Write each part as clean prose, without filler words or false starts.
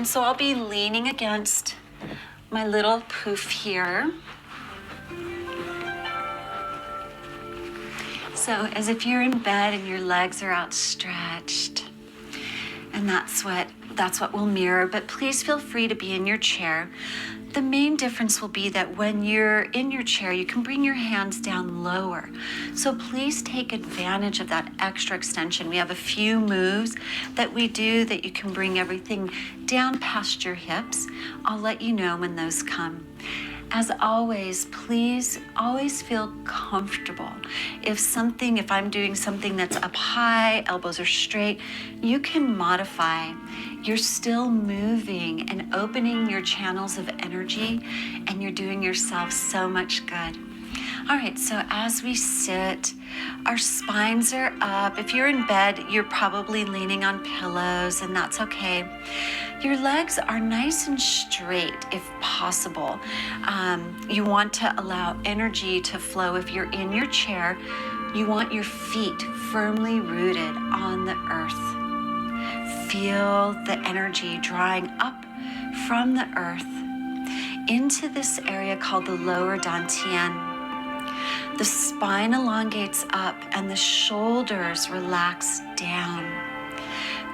And so I'll be leaning against my little poof here. So as if you're in bed and your legs are outstretched. And that's what we'll mirror, but please feel free to be in your chair. The main difference will be that when you're in your chair, you can bring your hands down lower. So please take advantage of that extra extension. We have a few moves that we do that you can bring everything down past your hips. I'll let you know when those come. As always, please always feel comfortable. If I'm doing something that's up high, elbows are straight, you can modify. You're still moving and opening your channels of energy, and you're doing yourself so much good. All right, so as we sit, our spines are up. If you're in bed, you're probably leaning on pillows, and that's okay. Your legs are nice and straight if possible. You want to allow energy to flow. If you're in your chair, you want your feet firmly rooted on the earth. Feel the energy drawing up from the earth into this area called the lower dantian. The spine elongates up and the shoulders relax down.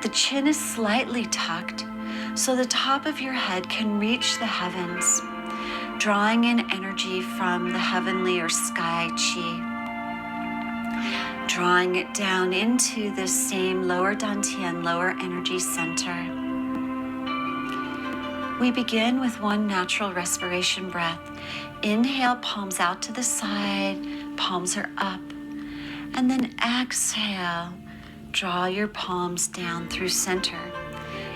The chin is slightly tucked, so the top of your head can reach the heavens, drawing in energy from the heavenly or sky chi, drawing it down into this same lower dantian, lower energy center. We begin with one natural respiration breath. Inhale, palms out to the side, palms are up, and then exhale, draw your palms down through center.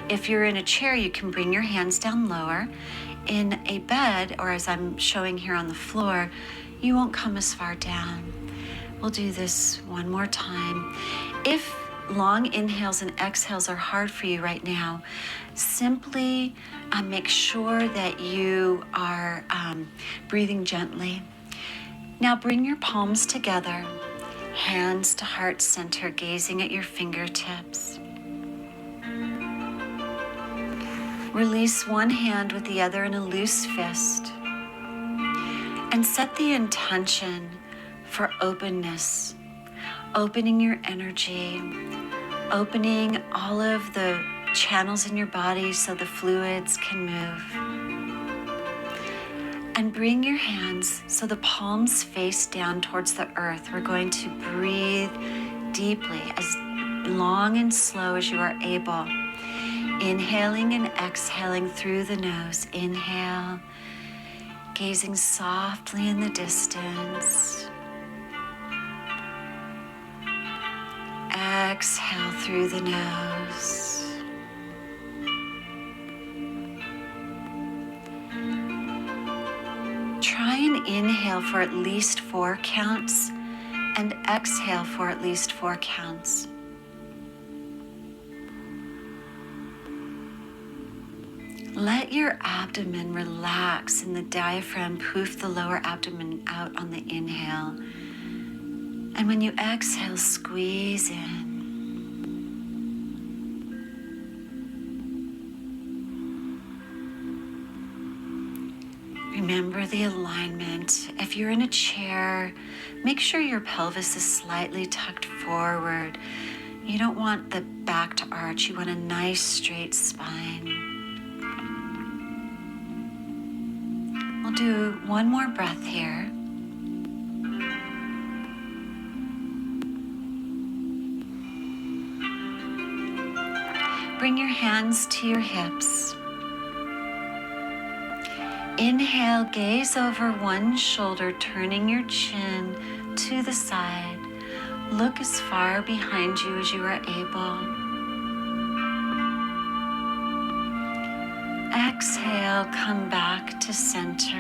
If you're in a chair, you can bring your hands down lower. In a bed, or as I'm showing here on the floor, you won't come as far down. We'll do this one more time. If long inhales and exhales are hard for you right now, simply make sure that you are breathing gently. Now bring your palms together, hands to heart center, gazing at your fingertips. Release one hand with the other in a loose fist, and set the intention for openness, opening your energy, opening all of the channels in your body so the fluids can move. And bring your hands so the palms face down towards the earth. We're going to breathe deeply, as long and slow as you are able. Inhaling and exhaling through the nose. Inhale, gazing softly in the distance. Exhale through the nose. Try and inhale for at least 4 counts and exhale for at least 4 counts. Let your abdomen relax and the diaphragm poof the lower abdomen out on the inhale. And when you exhale, squeeze in. Remember the alignment. If you're in a chair, make sure your pelvis is slightly tucked forward. You don't want the back to arch. You want a nice straight spine. We'll do one more breath here. Bring your hands to your hips. Inhale, gaze over one shoulder, turning your chin to the side. Look as far behind you as you are able. Exhale, come back to center.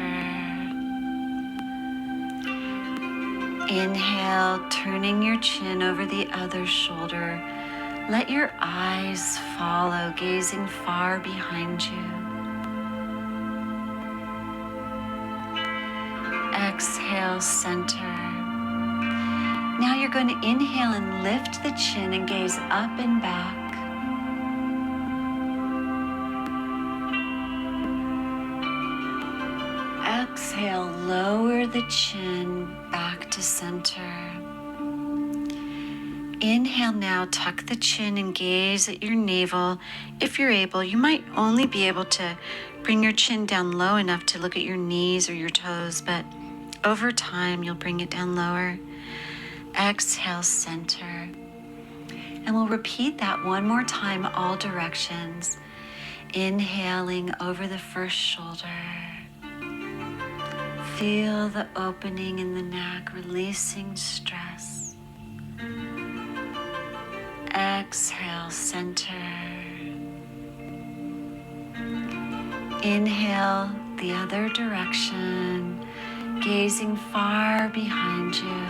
Inhale, turning your chin over the other shoulder. Let your eyes follow, gazing far behind you. Exhale, center. Now you're going to inhale and lift the chin and gaze up and back. Exhale, lower the chin back to center. Inhale now, tuck the chin and gaze at your navel. If you're able, you might only be able to bring your chin down low enough to look at your knees or your toes, but over time, you'll bring it down lower. Exhale, center. And we'll repeat that one more time, all directions. Inhaling over the first shoulder. Feel the opening in the neck, releasing stress. Exhale, center. Inhale the other direction, gazing far behind you.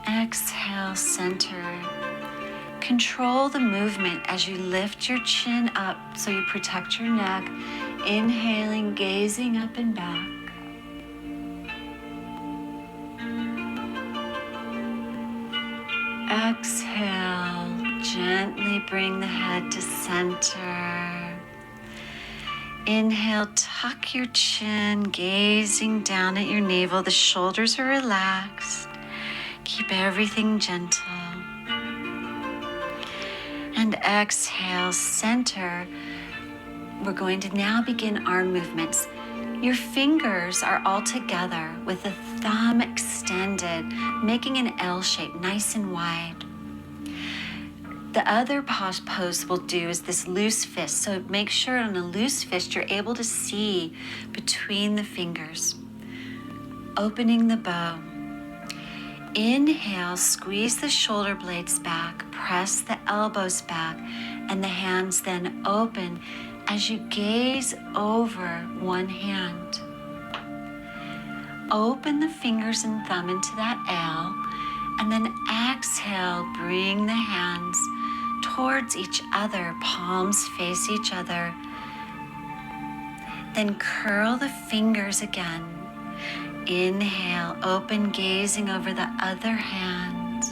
Exhale, center. Control the movement as you lift your chin up so you protect your neck. Inhaling, gazing up and back. Exhale, gently bring the head to center. Inhale, tuck your chin, gazing down at your navel. The shoulders are relaxed. Keep everything gentle. And exhale, center. We're going to now begin arm movements. Your fingers are all together with the thumb extended, making an L shape, nice and wide. The other pose we'll do is this loose fist. So make sure on a loose fist, you're able to see between the fingers. Opening the bow. Inhale, squeeze the shoulder blades back, press the elbows back, and the hands then open as you gaze over one hand. Open the fingers and thumb into that L, and then exhale, bring the hands towards each other, palms face each other. Then curl the fingers again. Inhale, open, gazing over the other hand.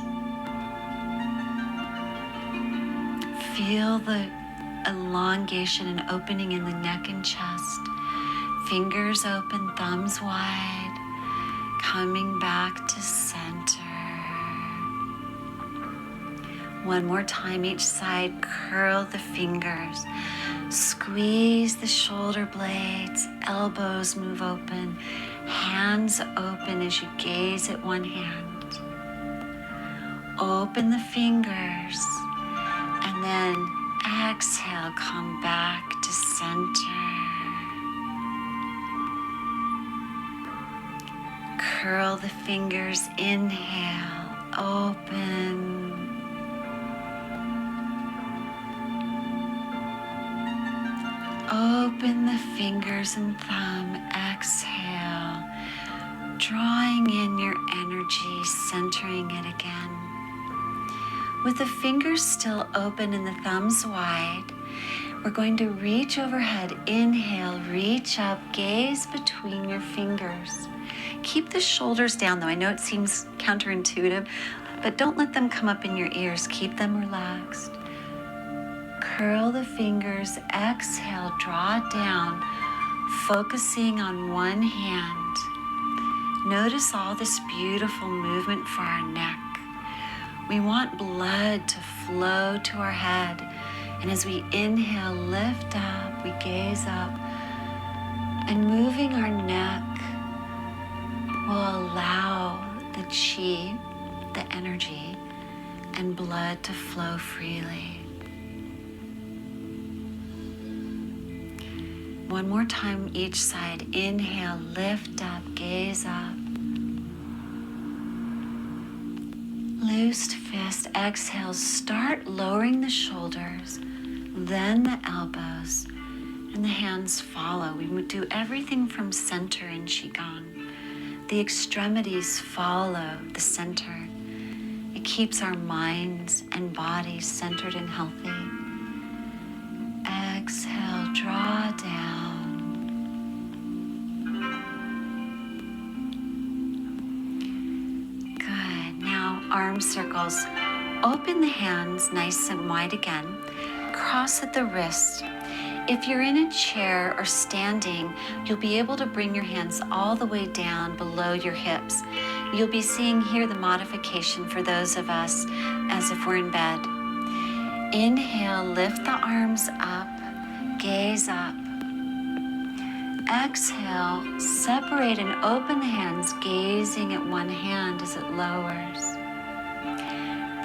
Feel the elongation and opening in the neck and chest. Fingers open, thumbs wide, coming back to center. One more time each side, curl the fingers. Squeeze the shoulder blades, elbows move open, hands open as you gaze at one hand. Open the fingers, and then exhale, come back to center. Curl the fingers, inhale, open. Open the fingers and thumb, exhale, drawing in your energy, centering it again. With the fingers still open and the thumbs wide, we're going to reach overhead. Inhale, reach up, gaze between your fingers. Keep the shoulders down though. I know it seems counterintuitive, but don't let them come up in your ears. Keep them relaxed. Curl the fingers, exhale, draw down, focusing on one hand. Notice all this beautiful movement for our neck. We want blood to flow to our head. And as we inhale, lift up, we gaze up, and moving our neck will allow the chi, the energy, and blood to flow freely. One more time each side. Inhale, lift up, gaze up. Loosed fist, exhale, start lowering the shoulders, then the elbows, and the hands follow. We would do everything from center in Qigong. The extremities follow the center. It keeps our minds and bodies centered and healthy. Exhale, draw down. Good. Now, arm circles. Open the hands nice and wide again. Cross at the wrist. If you're in a chair or standing, you'll be able to bring your hands all the way down below your hips. You'll be seeing here the modification for those of us as if we're in bed. Inhale, lift the arms up, gaze up. Exhale, separate and open the hands, gazing at one hand as it lowers.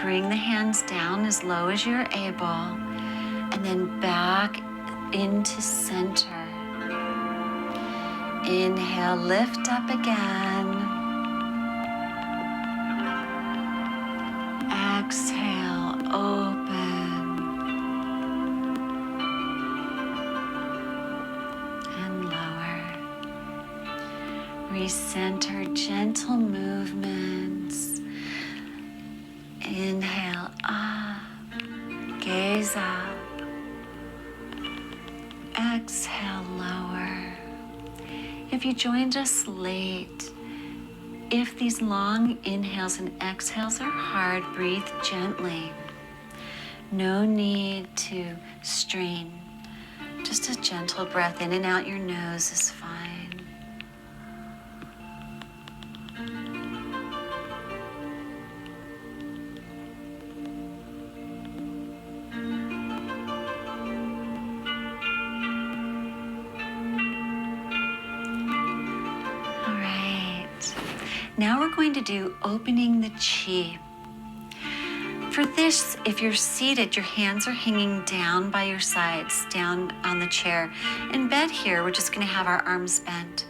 Bring the hands down as low as you're able, and then back into center. Inhale, lift up again. Exhale, open. And lower. Recenter, gentle movements. Inhale up, gaze up. Exhale, lower. If you joined us late, if these long inhales and exhales are hard, breathe gently. No need to strain. Just a gentle breath in and out your nose is fine. Now we're going to do opening the chi. For this, if you're seated, your hands are hanging down by your sides, down on the chair. In bed here, we're just going to have our arms bent.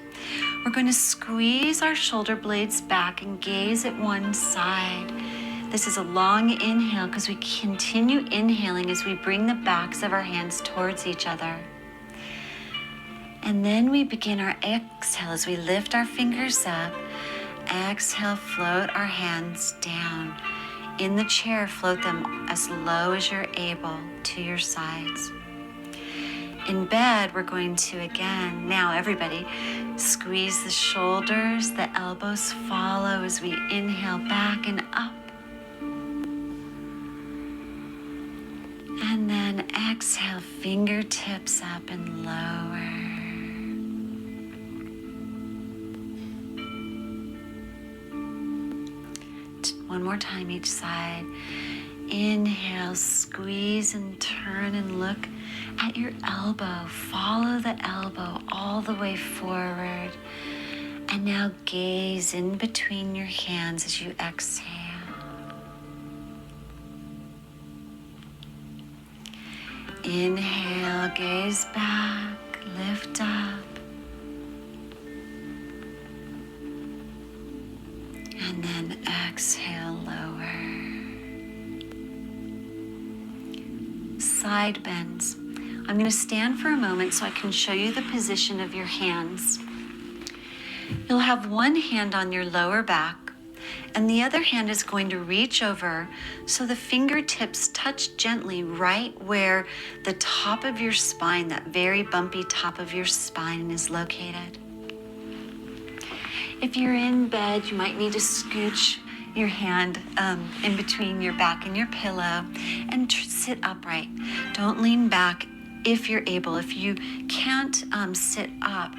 We're going to squeeze our shoulder blades back and gaze at one side. This is a long inhale because we continue inhaling as we bring the backs of our hands towards each other. And then we begin our exhale as we lift our fingers up. Exhale, float our hands down. In the chair, float them as low as you're able to your sides. In bed, we're going to again, now everybody, squeeze the shoulders, the elbows follow as we inhale back and up. And then exhale, fingertips up and lower. One more time each side. Inhale, squeeze and turn and look at your elbow. Follow the elbow all the way forward. And now gaze in between your hands as you exhale. Inhale, gaze back, lift up. And then exhale, lower. Side bends. I'm going to stand for a moment so I can show you the position of your hands. You'll have one hand on your lower back, and the other hand is going to reach over so the fingertips touch gently right where the top of your spine, that very bumpy top of your spine, is located. If you're in bed, you might need to scooch your hand in between your back and your pillow and sit upright. Don't lean back if you're able. If you can't sit up,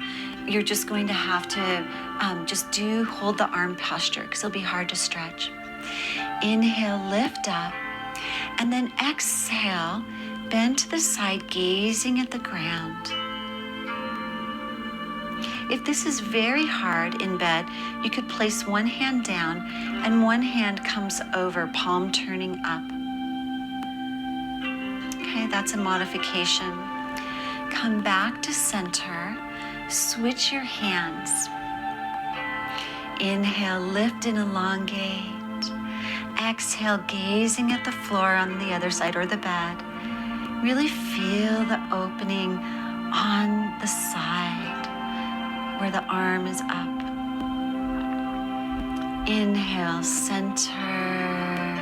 you're just going to have to hold the arm posture because it'll be hard to stretch. Inhale, lift up, and then exhale, bend to the side, gazing at the ground. If this is very hard in bed, you could place one hand down and one hand comes over, palm turning up. Okay, that's a modification. Come back to center, switch your hands. Inhale, lift and elongate. Exhale, gazing at the floor on the other side or the bed. Really feel the opening on the side where the arm is up. Inhale, center.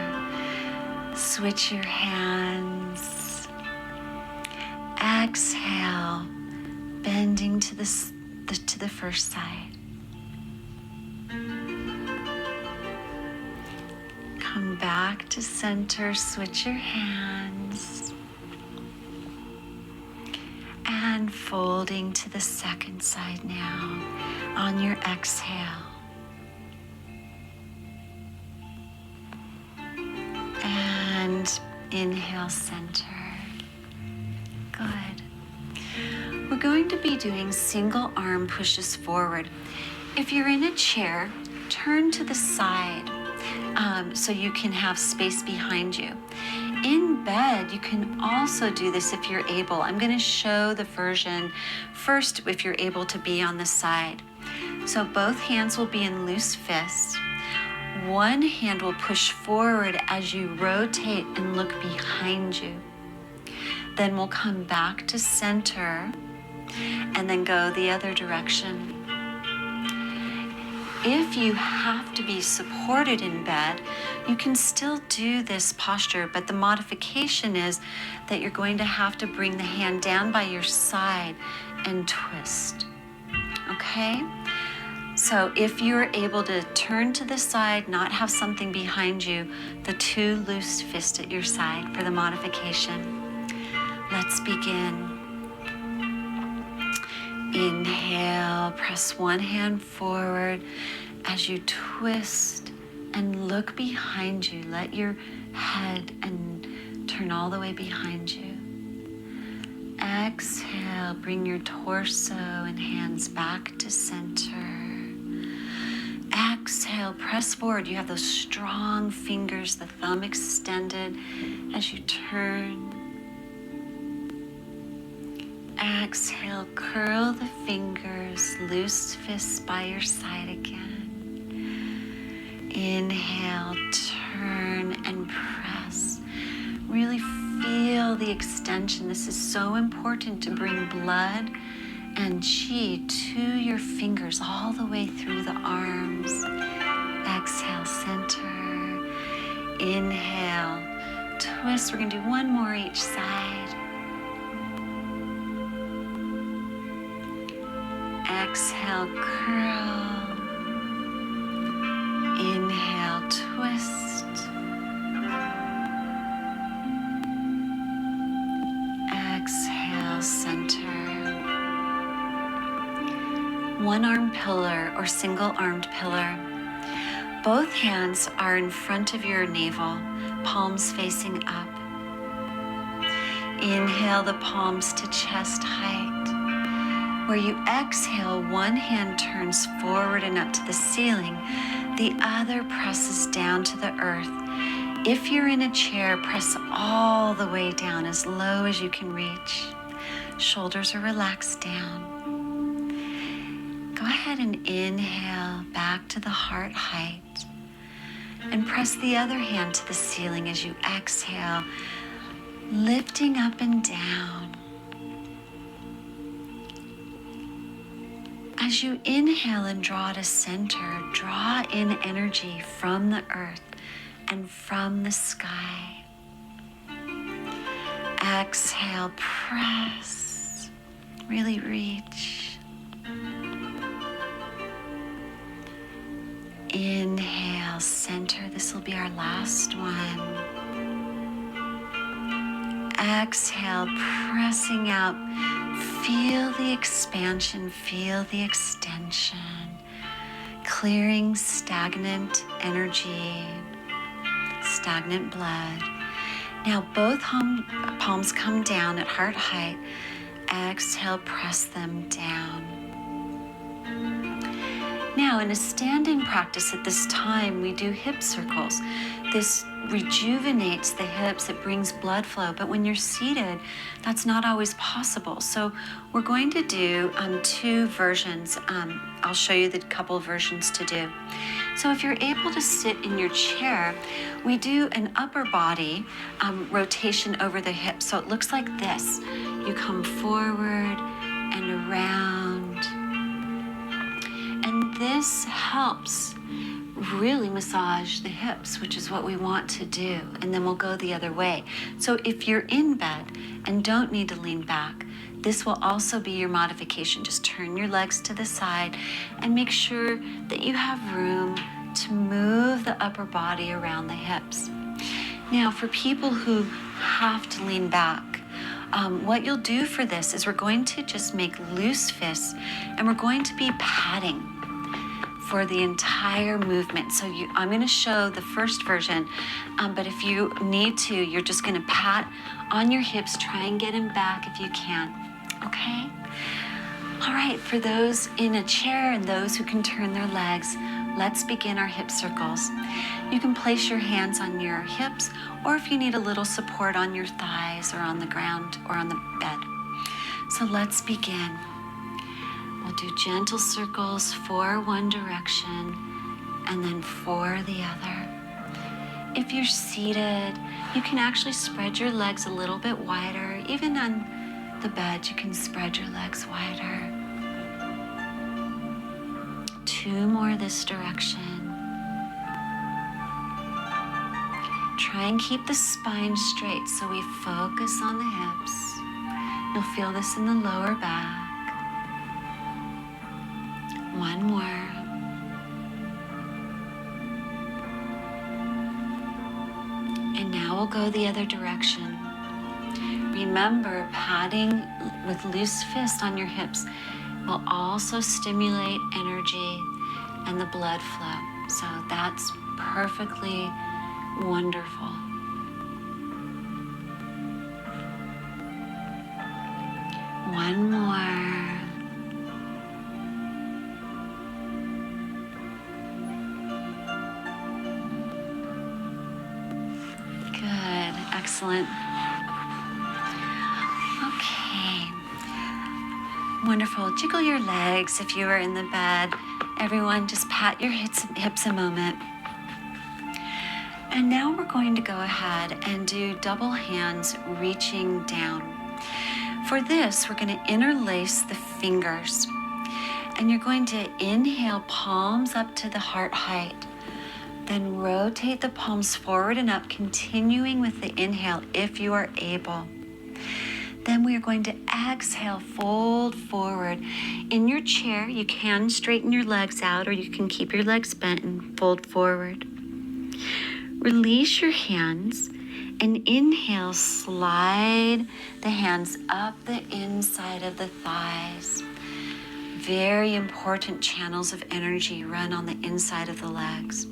Switch your hands. Exhale, bending to the first side. Come back to center, switch your hands. And folding to the second side now on your exhale. And inhale, center. Good. We're going to be doing single arm pushes forward. If you're in a chair, turn to the side so you can have space behind you. In bed, you can also do this if you're able. I'm going to show the version first if you're able to be on the side. So both hands will be in loose fists. One hand will push forward as you rotate and look behind you. Then we'll come back to center and then go the other direction. If you have to be supported in bed, you can still do this posture, but the modification is that you're going to have to bring the hand down by your side and twist. Okay? So if you're able to turn to the side, not have something behind you, the two loose fists at your side for the modification. Let's begin. Inhale, press one hand forward as you twist and look behind you. Let your head and turn all the way behind you. Exhale, bring your torso and hands back to center. Exhale, press forward. You have those strong fingers, the thumb extended as you turn. Exhale, curl the fingers, loose fists by your side again. Inhale, turn and press. Really feel the extension. This is so important to bring blood and qi to your fingers all the way through the arms. Exhale, center. Inhale, twist. We're going to do one more each side. Exhale, curl. Inhale, twist. Exhale, center. One arm pillar or single armed pillar. Both hands are in front of your navel, palms facing up. Inhale the palms to chest height. Where you exhale, one hand turns forward and up to the ceiling. The other presses down to the earth. If you're in a chair, press all the way down as low as you can reach. Shoulders are relaxed down. Go ahead and inhale back to the heart height. And press the other hand to the ceiling as you exhale, lifting up and down. As you inhale and draw to center, draw in energy from the earth and from the sky. Exhale, press, really reach. Inhale, center. This will be our last one. Exhale, pressing out. Feel the expansion, feel the extension, clearing stagnant energy, stagnant blood. Now both palms come down at heart height. Exhale, press them down. Now in a standing practice at this time, we do hip circles. This rejuvenates the hips, it brings blood flow, but when you're seated, that's not always possible. So we're going to do two versions. I'll show you the couple versions to do. So if you're able to sit in your chair, we do an upper body rotation over the hips. So it looks like this. You come forward and around. And this helps really massage the hips, which is what we want to do. And then we'll go the other way. So if you're in bed and don't need to lean back, this will also be your modification. Just turn your legs to the side and make sure that you have room to move the upper body around the hips. Now, for people who have to lean back, what you'll do for this is we're going to just make loose fists, and we're going to be patting for the entire movement. So I'm going to show the first version, but if you need to, you're just going to pat on your hips, try and get them back if you can, okay? All right, for those in a chair and those who can turn their legs, let's begin our hip circles. You can place your hands on your hips, or if you need a little support, on your thighs or on the ground or on the bed. So let's begin. We'll do gentle circles for one direction and then for the other. If you're seated, you can actually spread your legs a little bit wider. Even on the bed, you can spread your legs wider. 2 more this direction. Try and keep the spine straight so we focus on the hips. You'll feel this in the lower back. 1 more. And now we'll go the other direction. Remember, patting with loose fists on your hips will also stimulate energy and the blood flow. So that's perfectly wonderful. One more. Good, excellent. Okay. Wonderful. Jiggle your legs if you are in the bed. Everyone, just pat your hips a moment. And now we're going to go ahead and do double hands reaching down. For this, we're going to interlace the fingers. And you're going to inhale, palms up to the heart height. Then rotate the palms forward and up, continuing with the inhale if you are able. Then we are going to exhale, fold forward. In your chair, you can straighten your legs out, or you can keep your legs bent and fold forward. Release your hands and inhale, slide the hands up the inside of the thighs. Very important channels of energy run on the inside of the legs.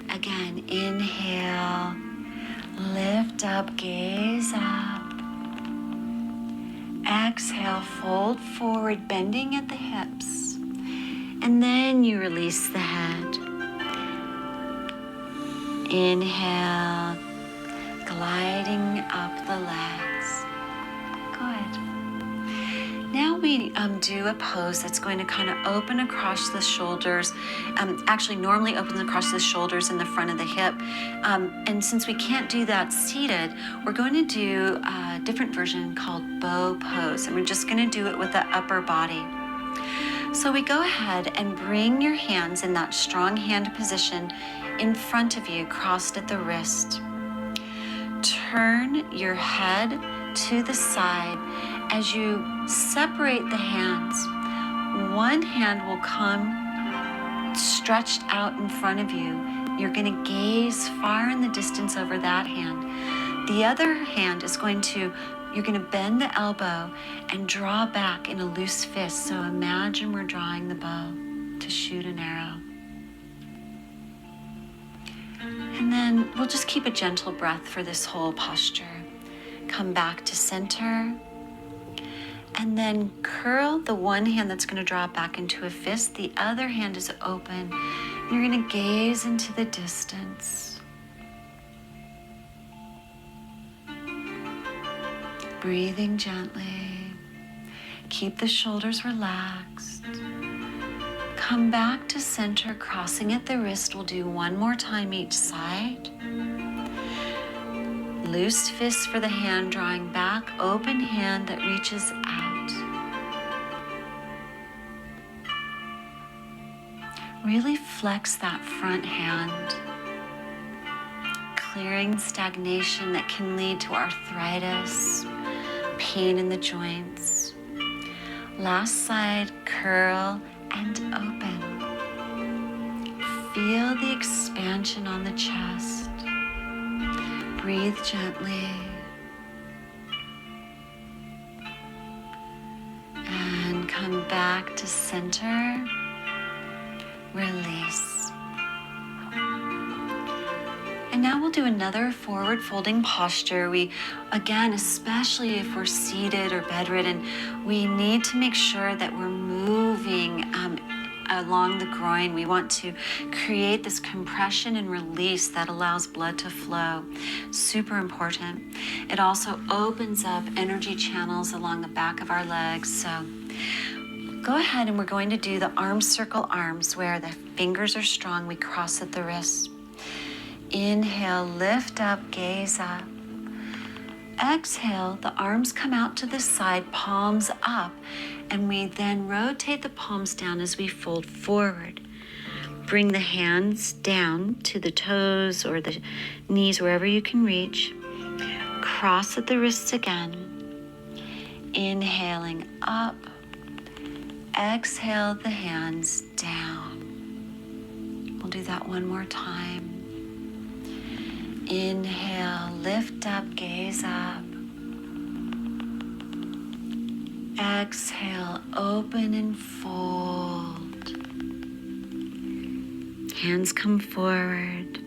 Again, inhale, lift up, gaze up. Exhale, fold forward, bending at the hips. And then you release the head. Inhale, gliding up the legs. Good. Now we do a pose that's going to kind of open across the shoulders. Actually, normally opens across the shoulders in the front of the hip. And since we can't do that seated, we're going to do a different version called bow pose. And we're just going to do it with the upper body. So we go ahead and bring your hands in that strong hand position in front of you, crossed at the wrist. Turn your head to the side as you separate the hands. One hand will come stretched out in front of you. You're going to gaze far in the distance over that hand. The other hand is you're going to bend the elbow and draw back in a loose fist. So imagine we're drawing the bow to shoot an arrow. And then we'll just keep a gentle breath for this whole posture. Come back to center. And then curl the one hand that's going to draw back into a fist. The other hand is open. You're going to gaze into the distance. Breathing gently. Keep the shoulders relaxed. Come back to center, crossing at the wrist. We'll do one more time each side. Loose fist for the hand drawing back, open hand that reaches out. Really flex that front hand, clearing stagnation that can lead to arthritis, pain in the joints. Last side, curl and open. Feel the expansion on the chest. Breathe gently. back to center. Release. And now we'll do another forward folding posture. We, again, especially if we're seated or bedridden, we need to make sure that we're moving along the groin. We want to create this compression and release that allows blood to flow. Super important. It also opens up energy channels along the back of our legs. So go ahead, and we're going to do the arm circle arms where the fingers are strong. We cross at the wrists. Inhale, lift up, gaze up. Exhale, the arms come out to the side, palms up, and we then rotate the palms down as we fold forward. Bring the hands down to the toes or the knees, wherever you can reach. Cross at the wrists again. Inhaling up. Exhale the hands down. We'll do that one more time. Inhale, lift up, gaze up. Exhale, open and fold. Hands come forward.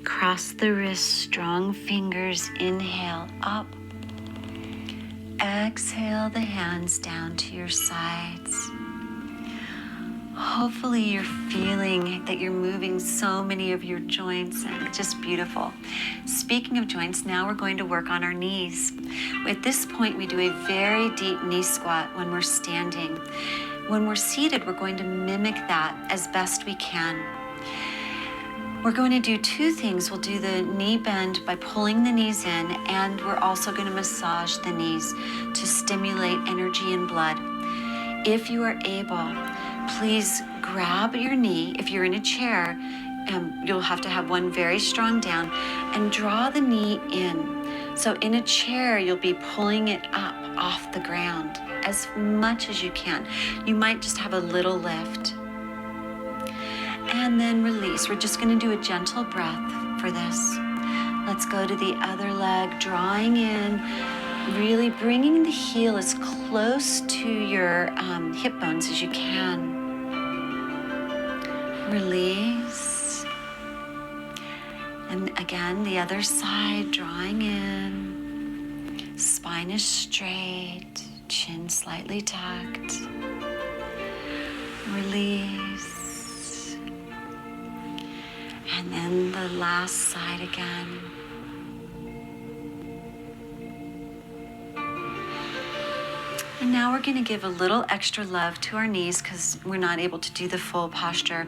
Cross the wrists, strong fingers. Inhale, up. Exhale the hands down to your sides. Hopefully you're feeling that you're moving so many of your joints, and it's just beautiful. Speaking of joints, now we're going to work on our knees. At this point, we do a very deep knee squat when we're standing. When we're seated, we're going to mimic that as best we can. We're going to do two things. We'll do the knee bend by pulling the knees in, and we're also going to massage the knees to stimulate energy and blood. If you are able, please grab your knee. If you're in a chair, you'll have to have one very strong down, and draw the knee in. So in a chair, you'll be pulling it up off the ground as much as you can. You might just have a little lift. And then release. We're just going to do a gentle breath for this. Let's go to the other leg, drawing in, really bringing the heel as close to your hip bones as you can. Release. And again, the other side, drawing in. Spine is straight, chin slightly tucked. Release. And then the last side again. And now we're going to give a little extra love to our knees because we're not able to do the full posture.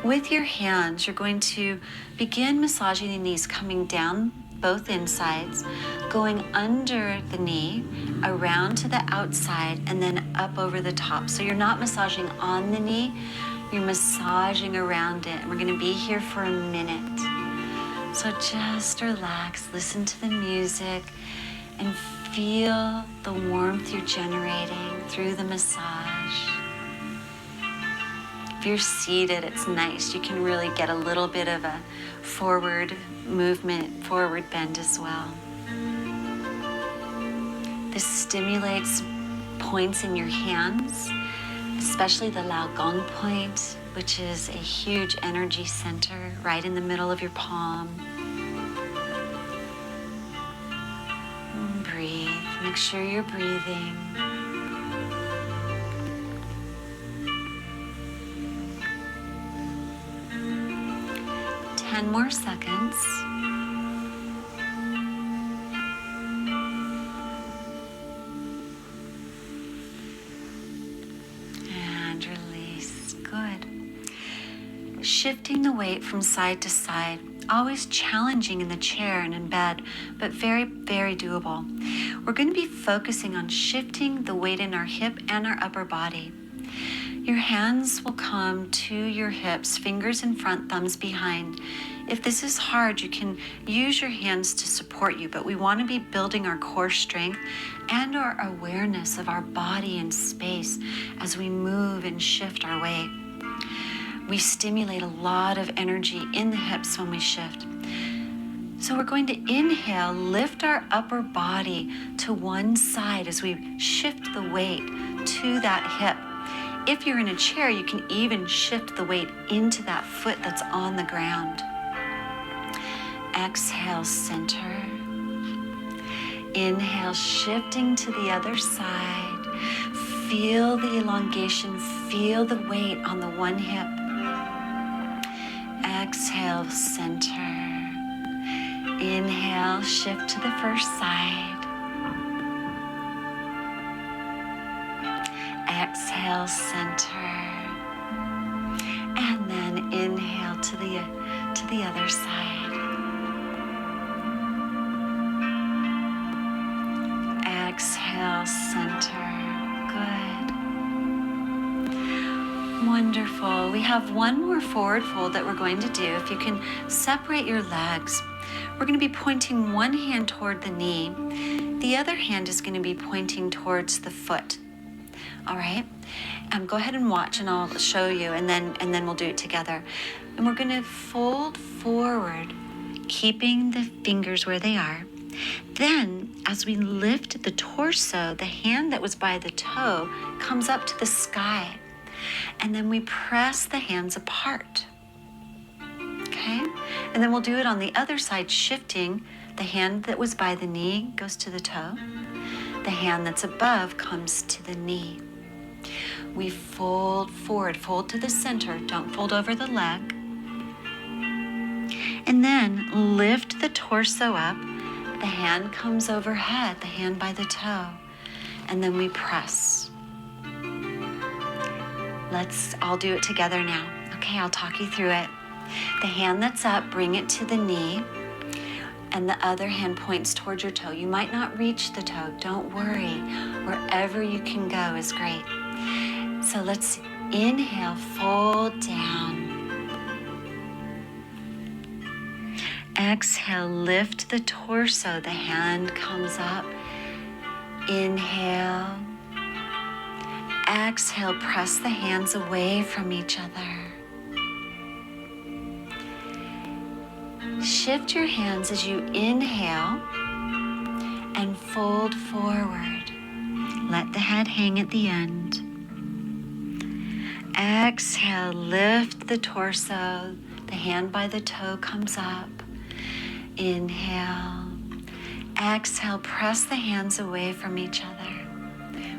With your hands, you're going to begin massaging the knees, coming down both insides, going under the knee, around to the outside, and then up over the top. So you're not massaging on the knee, you're massaging around it. And we're going to be here for a minute. So just relax, listen to the music, and feel the warmth you're generating through the massage. If you're seated, it's nice. You can really get a little bit of a forward movement, forward bend as well. This stimulates points in your hands, especially the Lao Gong point, which is a huge energy center right in the middle of your palm. Breathe. Make sure you're breathing. Ten more seconds. And release. Good. Shifting the weight from side to side. Always challenging in the chair and in bed, but very, very doable. We're going to be focusing on shifting the weight in our hip and our upper body. Your hands will come to your hips, fingers in front, thumbs behind. If this is hard, you can use your hands to support you, but we want to be building our core strength and our awareness of our body and space as we move and shift our weight. We stimulate a lot of energy in the hips when we shift. So we're going to inhale, lift our upper body to one side as we shift the weight to that hip. If you're in a chair, you can even shift the weight into that foot that's on the ground. Exhale, center. Inhale, shifting to the other side. Feel the elongation, feel the weight on the one hip. Exhale, center. Inhale, shift to the first side. Exhale, center. And then inhale to the other side. Exhale, center. Good. Wonderful. We have one more forward fold that we're going to do. If you can separate your legs, we're going to be pointing one hand toward the knee. The other hand is going to be pointing towards the foot. All right? Go ahead and watch and I'll show you, and then we'll do it together. And we're going to fold forward, keeping the fingers where they are. Then, as we lift the torso, the hand that was by the toe comes up to the sky. And then we press the hands apart. Okay? And then we'll do it on the other side, shifting. The hand that was by the knee goes to the toe. The hand that's above comes to the knee. We fold forward, fold to the center. Don't fold over the leg. And then lift the torso up. The hand comes overhead, the hand by the toe. And then we press. Let's all do it together now. Okay, I'll talk you through it. The hand that's up, bring it to the knee, and the other hand points towards your toe. You might not reach the toe, don't worry. Wherever you can go is great. So let's inhale, fold down. Exhale, lift the torso, the hand comes up. Inhale. Exhale, press the hands away from each other. Shift your hands as you inhale and fold forward. Let the head hang at the end. Exhale, lift the torso. The hand by the toe comes up. Inhale. Exhale, press the hands away from each other.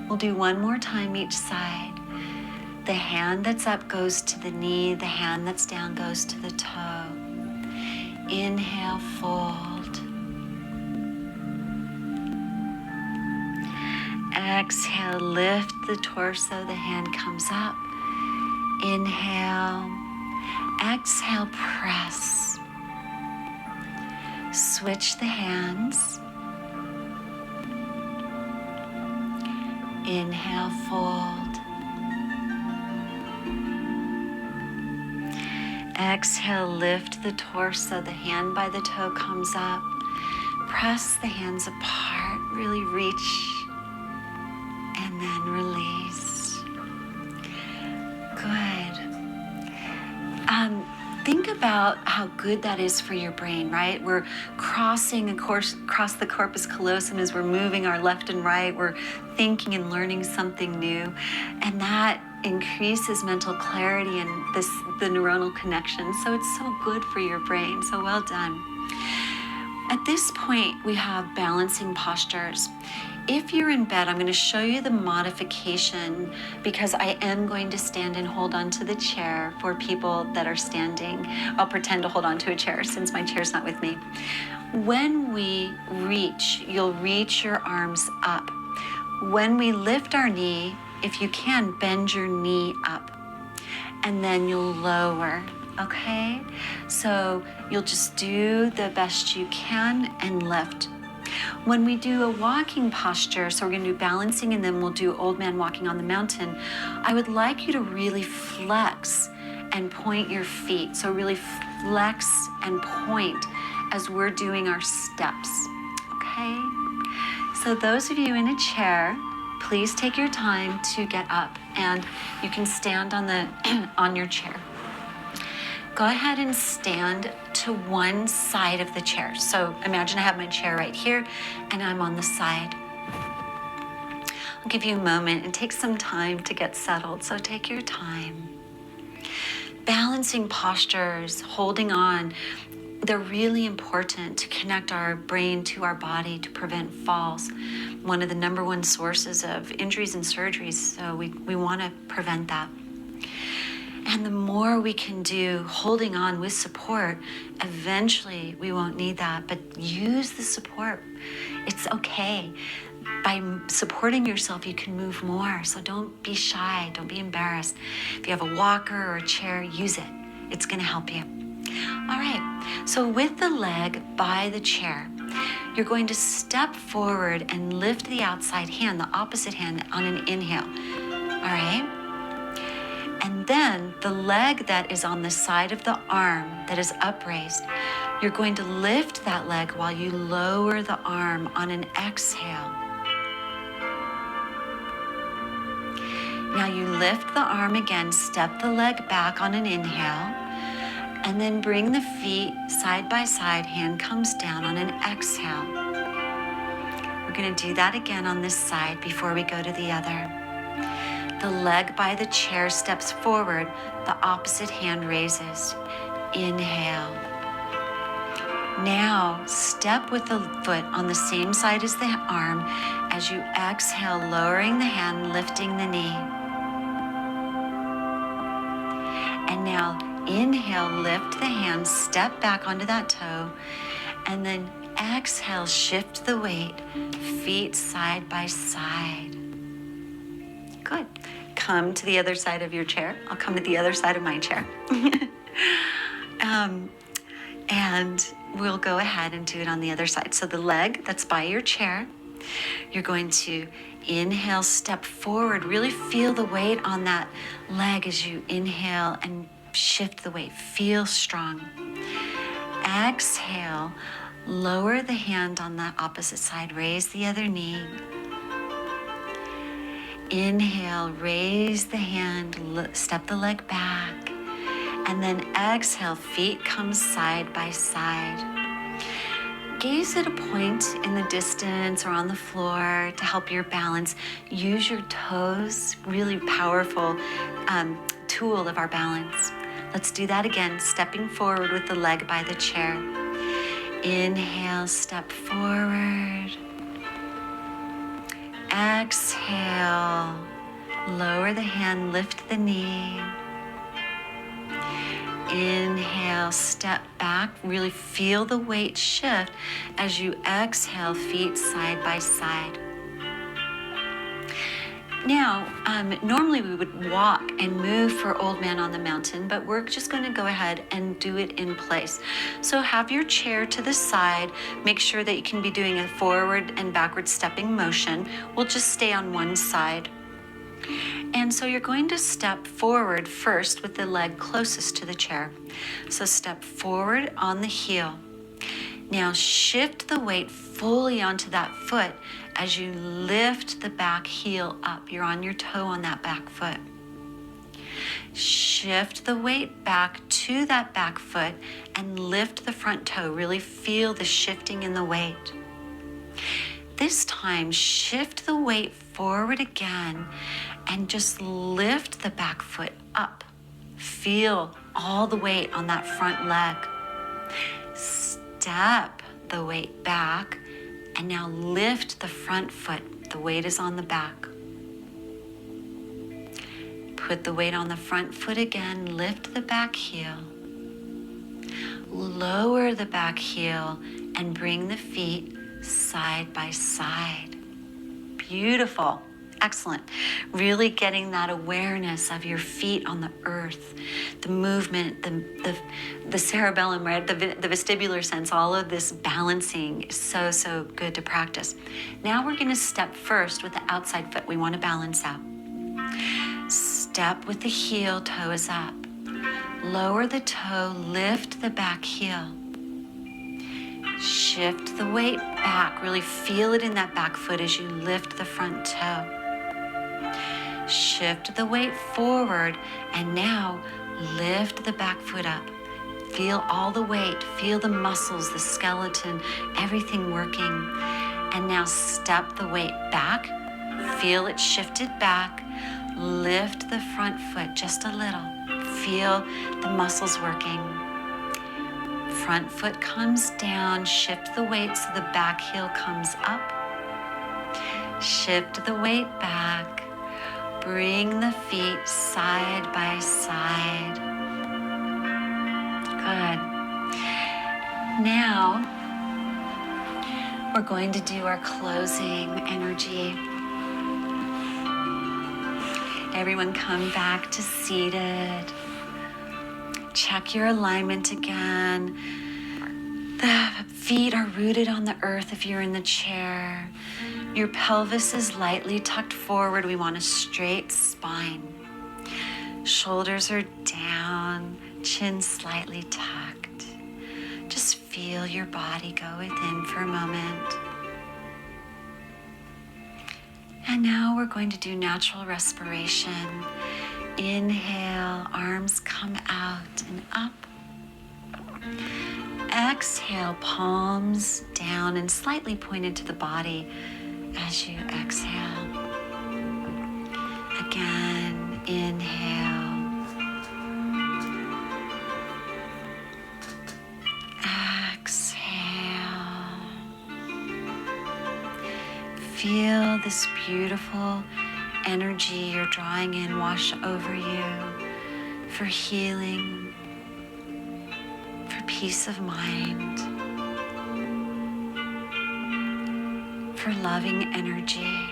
We'll do one more time each side. The hand that's up goes to the knee. The hand that's down goes to the toe. Inhale, fold. Exhale, lift the torso. The hand comes up. Inhale. Exhale, press. Switch the hands. Inhale, fold. Exhale, lift the torso. The hand by the toe comes up. Press the hands apart. Really reach. And then release. Good. Think about how good that is for your brain, right? We're crossing across the corpus callosum as we're moving our left and right. We're thinking and learning something new. And that increases mental clarity and the neuronal connection. So it's so good for your brain. So well done. At this point, we have balancing postures. If you're in bed, I'm going to show you the modification because I am going to stand and hold on to the chair for people that are standing. I'll pretend to hold on to a chair since my chair's not with me. When we reach, you'll reach your arms up. When we lift our knee, if you can, bend your knee up. And then you'll lower, okay? So you'll just do the best you can and lift. When we do a walking posture, so we're going to do balancing and then we'll do old man walking on the mountain, I would like you to really flex and point your feet. So really flex and point as we're doing our steps, okay? So those of you in a chair, please take your time to get up and you can stand on your chair. go ahead and stand to one side of the chair. So imagine I have my chair right here and I'm on the side. I'll give you a moment and take some time to get settled, so take your time. Balancing postures, holding on, they're really important to connect our brain to our body to prevent falls. One of the number one sources of injuries and surgeries, so we want to prevent that. And the more we can do holding on with support, eventually we won't need that, but use the support. It's okay. By supporting yourself, you can move more. So don't be shy, don't be embarrassed. If you have a walker or a chair, use it. It's gonna help you. All right, so with the leg by the chair, you're going to step forward and lift the outside hand, the opposite hand, on an inhale. All right? And then the leg that is on the side of the arm that is upraised, you're going to lift that leg while you lower the arm on an exhale. Now you lift the arm again, step the leg back on an inhale, and then bring the feet side by side, hand comes down on an exhale. We're going to do that again on this side before we go to the other. The leg by the chair steps forward, the opposite hand raises. Inhale. Now step with the foot on the same side as the arm as you exhale, lowering the hand, lifting the knee. And now inhale, lift the hand, step back onto that toe, and then exhale, shift the weight, feet side by side. Good. Come to the other side of your chair. I'll come to the other side of my chair. And we'll go ahead and do it on the other side. So the leg that's by your chair, you're going to inhale, step forward, really feel the weight on that leg as you inhale and shift the weight. Feel strong. Exhale, lower the hand on the opposite side, raise the other knee. Inhale, raise the hand, step the leg back, and then exhale, feet come side by side. Gaze at a point in the distance or on the floor to help your balance. Use your toes, really powerful tool of our balance. Let's do that again, stepping forward with the leg by the chair. Inhale, step forward. Exhale, lower the hand, lift the knee. Inhale, step back, really feel the weight shift as you exhale, feet side by side. Now, normally we would walk and move for Old Man on the Mountain, but we're just going to go ahead and do it in place. So have your chair to the side. Make sure that you can be doing a forward and backward stepping motion. We'll just stay on one side. And so you're going to step forward first with the leg closest to the chair. So step forward on the heel. Now shift the weight fully onto that foot as you lift the back heel up. You're on your toe on that back foot. Shift the weight back to that back foot and lift the front toe. Really feel the shifting in the weight. This time, shift the weight forward again and just lift the back foot up. Feel all the weight on that front leg. Step the weight back and now lift the front foot. The weight is on the back. Put the weight on the front foot again, lift the back heel. Lower the back heel and bring the feet side by side. Beautiful. Excellent. Really getting that awareness of your feet on the earth, the movement, the cerebellum, right? The vestibular sense, all of this balancing is so good to practice. Now we're going to step first with the outside foot. We want to balance out. Step with the heel, toe is up. Lower the toe, lift the back heel. Shift the weight back. Really feel it in that back foot as you lift the front toe. Shift the weight forward and now lift the back foot up. Feel all the weight, feel the muscles, the skeleton, everything working. And now step the weight back, feel it shifted back, lift the front foot just a little, feel the muscles working. Front foot comes down, shift the weight so the back heel comes up. Shift the weight back, bring the feet side by side. Good. Now, we're going to do our closing energy. Everyone come back to seated. Check your alignment again. The feet are rooted on the earth if you're in the chair. Your pelvis is lightly tucked forward. We want a straight spine. Shoulders are down, chin slightly tucked. Just feel your body go within for a moment. And now we're going to do natural respiration. Inhale, arms come out and up. Exhale, palms down and slightly pointed to the body as you exhale. Again, inhale. Exhale. Feel this beautiful energy you're drawing in wash over you for healing, for peace of mind, for loving energy.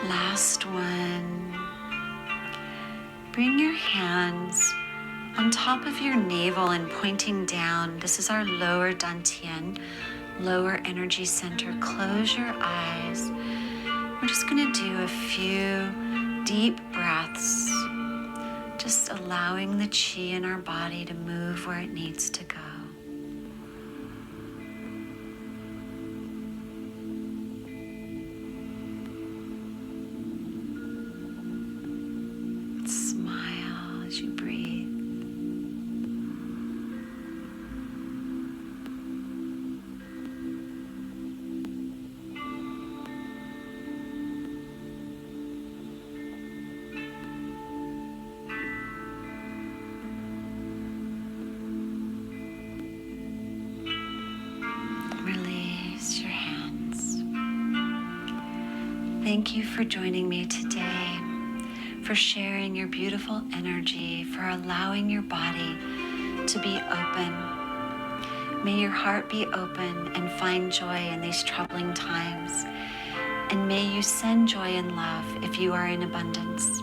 Last one. Bring your hands on top of your navel and pointing down. This is our lower dantian, lower energy center. Close your eyes. We're just going to do a few deep breaths, just allowing the chi in our body to move where it needs to go. Smile as you breathe. Release your hands. Thank you for joining me today, for sharing your beautiful energy, for allowing your body to be open. May your heart be open and find joy in these troubling times. And may you send joy and love if you are in abundance.